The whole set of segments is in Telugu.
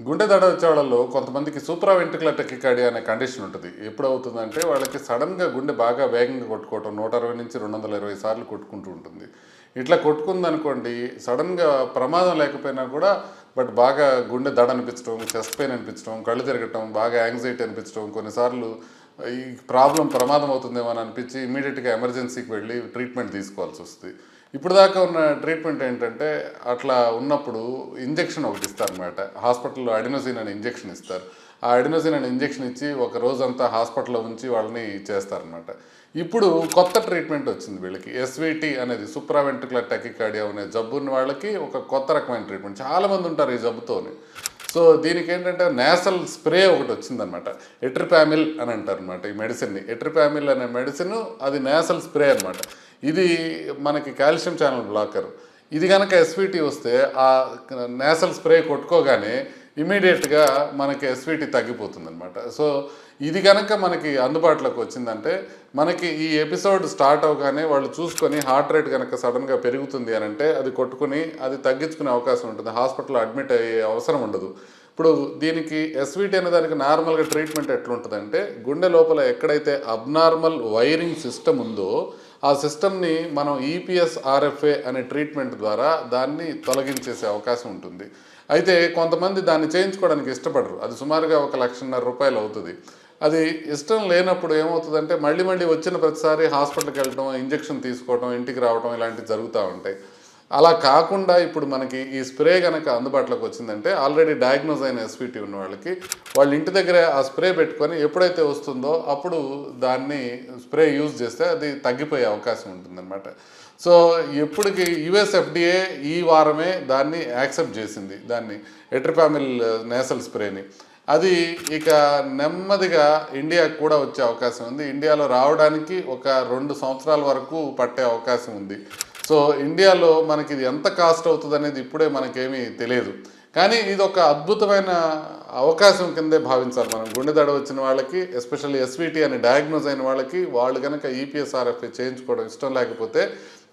గుండె దడ వచ్చే వాళ్ళలో కొంతమందికి సూప్రా వెంట్రికులర్ టెకికార్డియా అనే కండిషన్ ఉంటుంది. ఎప్పుడవుతుందంటే వాళ్ళకి సడన్గా గుండె బాగా వేగంగా కొట్టుకోవటం 160 నుంచి 220 సార్లు కొట్టుకుంటూ ఉంటుంది. ఇట్లా కొట్టుకుందనుకోండి, సడన్గా ప్రమాదం లేకపోయినా కూడా బాగా గుండె దడ అనిపించడం, చెస్ట్ పెయిన్ అనిపించడం, కళ్ళు తిరగటం, బాగా యాంగ్జైటీ అనిపించడం, కొన్నిసార్లు ఈ ప్రమాదం అవుతుందేమో అని అనిపించి ఇమీడియట్గా ఎమర్జెన్సీకి వెళ్ళి ట్రీట్మెంట్ తీసుకోవాల్సి వస్తుంది. ఇప్పుడు దాకా ఉన్న ట్రీట్మెంట్ ఏంటంటే, అట్లా ఉన్నప్పుడు ఇంజెక్షన్ ఒకటి ఇస్తారనమాట. హాస్పిటల్లో అడినోసిన్ అనే ఇంజెక్షన్ ఇస్తారు. ఆ అడినోసిన్ అనే ఇంజెక్షన్ ఇచ్చి ఒక రోజంతా హాస్పిటల్లో ఉంచి వాళ్ళని చేస్తారనమాట. ఇప్పుడు కొత్త ట్రీట్మెంట్ వచ్చింది వీళ్ళకి. ఎస్విటి అనేది సూప్రా వెంట్రికులర్ టెకికార్డియా అనే జబ్బు ఉన్న వాళ్ళకి ఒక కొత్త రకమైన ట్రీట్మెంట్. చాలామంది ఉంటారు ఈ జబ్బుతోని. సో దీనికి ఏంటంటే నేసల్ స్ప్రే ఒకటి వచ్చిందనమాట. ఎట్రిపామిల్ అని అంటారు అనమాట ఈ మెడిసిన్ని. ఎట్రిపామిల్ అనే మెడిసిన్ అది నేసల్ స్ప్రే అనమాట. ఇది మనకి కాల్షియం ఛానల్ బ్లాకర్. ఇది కనుక ఎస్విటి వస్తే ఆ నేసల్ స్ప్రే కొట్టుకోగానే ఇమీడియట్గా మనకి ఎస్విటి తగ్గిపోతుంది అనమాట. సో ఇది కనుక మనకి అందుబాటులోకి వచ్చిందంటే, మనకి ఈ ఎపిసోడ్ స్టార్ట్ అవగానే వాళ్ళు చూసుకొని హార్ట్ రేట్ కనుక సడన్గా పెరుగుతుంది అని అంటే అది కొట్టుకుని అది తగ్గించుకునే అవకాశం ఉంటుంది. హాస్పిటల్లో అడ్మిట్ అయ్యే అవసరం ఉండదు. ఇప్పుడు దీనికి ఎస్విటి అనే దానికి నార్మల్గా ట్రీట్మెంట్ ఎట్లుంటుందంటే, గుండె లోపల ఎక్కడైతే అబ్నార్మల్ వైరింగ్ సిస్టమ్ ఉందో ఆ సిస్టమ్ని మనం ఈపీఎస్ ఆర్ఎఫ్ఏ అనే ట్రీట్మెంట్ ద్వారా దాన్ని తొలగించేసే అవకాశం ఉంటుంది. అయితే కొంతమంది దాన్ని చేయించుకోవడానికి ఇష్టపడరు. అది సుమారుగా 1,50,000 రూపాయలు అవుతుంది. అది ఇష్టం లేనప్పుడు ఏమవుతుందంటే మళ్ళీ వచ్చిన ప్రతిసారి హాస్పిటల్కి వెళ్ళడం, ఇంజెక్షన్ తీసుకోవడం, ఇంటికి రావడం ఇలాంటివి జరుగుతూ ఉంటాయి. అలా కాకుండా ఇప్పుడు మనకి ఈ స్ప్రే కనుక అందుబాటులోకి వచ్చిందంటే, ఆల్రెడీ డయాగ్నోజ్ అయిన ఎస్విటి ఉన్న వాళ్ళకి వాళ్ళ ఇంటి దగ్గరే ఆ స్ప్రే పెట్టుకొని ఎప్పుడైతే వస్తుందో అప్పుడు దాన్ని స్ప్రే యూజ్ చేస్తే అది తగ్గిపోయే అవకాశం ఉంటుందన్నమాట. సో ఎప్పటికి యుఎస్ ఎఫ్డిఏ ఈ వారమే దాన్ని యాక్సెప్ట్ చేసింది, దాన్ని ఎట్రిపామిల్ నేసల్ స్ప్రేని. అది ఇక నెమ్మదిగా ఇండియాకు కూడా వచ్చే అవకాశం ఉంది. ఇండియాలో రావడానికి ఒక 2 సంవత్సరాల వరకు పట్టే అవకాశం ఉంది. సో ఇండియాలో మనకి ఇది ఎంత కాస్ట్ అవుతుంది అనేది ఇప్పుడే మనకేమీ తెలియదు. కానీ ఇది ఒక అద్భుతమైన అవకాశం కిందే భావించాలి మనం. గుండె దడ వచ్చిన వాళ్ళకి, ఎస్పెషల్లీ ఎస్విటి అని డయాగ్నోజ్ అయిన వాళ్ళకి, వాళ్ళు కనుక ఈపీఎస్ఆర్ఎఫ్ఏ చేయించుకోవడం ఇష్టం లేకపోతే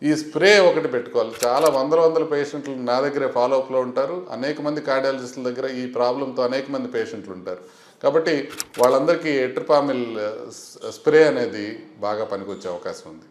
ఈ స్ప్రే ఒకటి పెట్టుకోవాలి. చాలా వందల పేషెంట్లు నా దగ్గరే ఫాలోఅప్లో ఉంటారు. అనేక మంది కార్డియాలజిస్టుల దగ్గర ఈ ప్రాబ్లంతో అనేక మంది పేషెంట్లు ఉంటారు. కాబట్టి వాళ్ళందరికీ ఎట్రిపామిల్ స్ప్రే అనేది బాగా పనికొచ్చే అవకాశం ఉంది.